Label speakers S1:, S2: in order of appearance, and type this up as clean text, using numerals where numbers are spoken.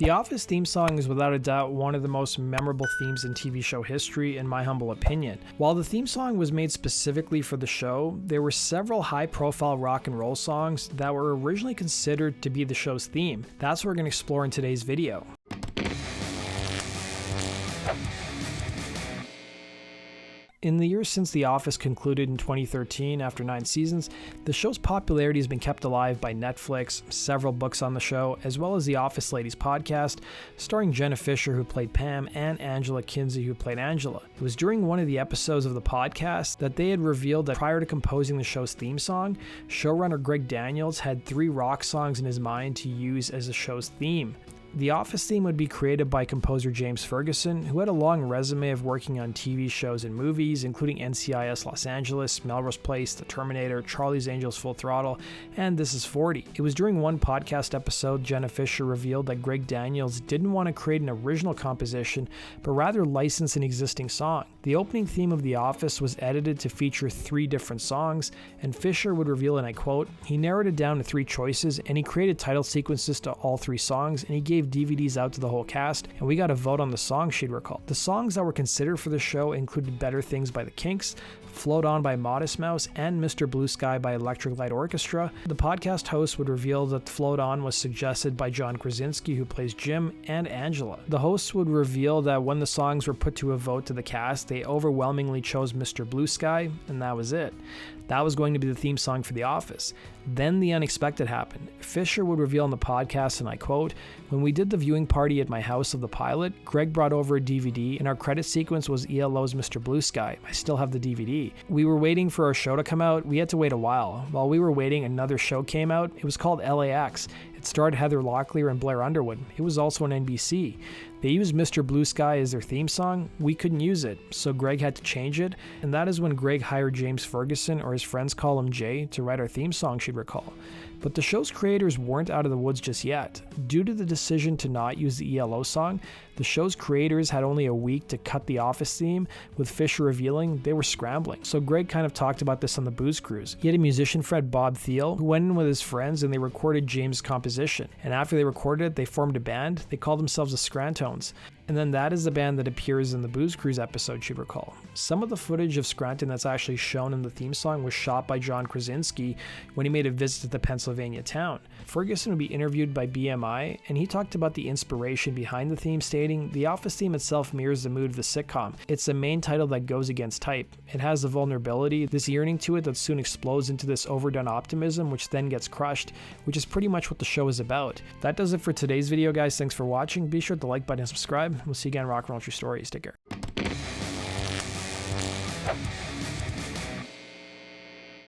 S1: The Office theme song is without a doubt one of the most memorable themes in TV show history, in my humble opinion. While the theme song was made specifically for the show, there were several high-profile rock and roll songs that were originally considered to be the show's theme. That's what we're going to explore in today's video. In the years since The Office concluded in 2013 after 9 seasons, the show's popularity has been kept alive by Netflix, several books on the show, as well as the Office Ladies podcast, starring Jenna Fischer, who played Pam, and Angela Kinsey, who played Angela. It was during one of the episodes of the podcast that they had revealed that prior to composing the show's theme song, showrunner Greg Daniels had 3 rock songs in his mind to use as the show's theme. The Office theme would be created by composer James Ferguson, who had a long resume of working on TV shows and movies, including NCIS Los Angeles, Melrose Place, The Terminator, Charlie's Angels Full Throttle, and This Is 40. It was during one podcast episode Jenna Fischer revealed that Greg Daniels didn't want to create an original composition, but rather license an existing song. The opening theme of The Office was edited to feature 3 different songs, and Fischer would reveal, and I quote, "He narrowed it down to 3 choices, and he created title sequences to all 3 songs, and he gave DVDs out to the whole cast, and we got a vote on the songs," she'd recall. The songs that were considered for the show included Better Things by the Kinks, Float On by Modest Mouse, and Mr. Blue Sky by Electric Light Orchestra. The podcast host would reveal that Float On was suggested by John Krasinski, who plays Jim, and Angela. The hosts would reveal that when the songs were put to a vote to the cast, they overwhelmingly chose Mr. Blue Sky, and that was it. That was going to be the theme song for The Office. Then the unexpected happened. Fischer would reveal on the podcast, and I quote, "When we did the viewing party at my house of the pilot, Greg brought over a DVD, and our credit sequence was ELO's Mr. Blue Sky. I still have the DVD. We were waiting for our show to come out. We had to wait a while. While we were waiting, another show came out. It was called LAX. It starred Heather Locklear and Blair Underwood. It was also on NBC. They used Mr. Blue Sky as their theme song. We couldn't use it, so Greg had to change it, and that is when Greg hired James Ferguson, or his friends call him Jay, to write our theme song," she'd recall. But the show's creators weren't out of the woods just yet. Due to the decision to not use the ELO song, the show's creators had only a week to cut the Office theme, with Fischer revealing they were scrambling. So Greg kind of talked about this on the Booze Cruise. He had a musician friend, Bob Thiel, who went in with his friends and they recorded James' composition. And after they recorded it, they formed a band. They called themselves the Scrantones. And then that is the band that appears in the Booze Cruise episode, she'd recall. Some of the footage of Scranton that's actually shown in the theme song was shot by John Krasinski when he made a visit to the Pennsylvania town. Ferguson would be interviewed by BMI, and he talked about the inspiration behind the theme, stating, "The Office theme itself mirrors the mood of the sitcom. It's the main title that goes against type. It has the vulnerability, this yearning to it that soon explodes into this overdone optimism, which then gets crushed, which is pretty much what the show is about." That does it for today's video, guys. Thanks for watching. Be sure to like button and subscribe. We'll see you again in Rock and Roll True Stories. Take care.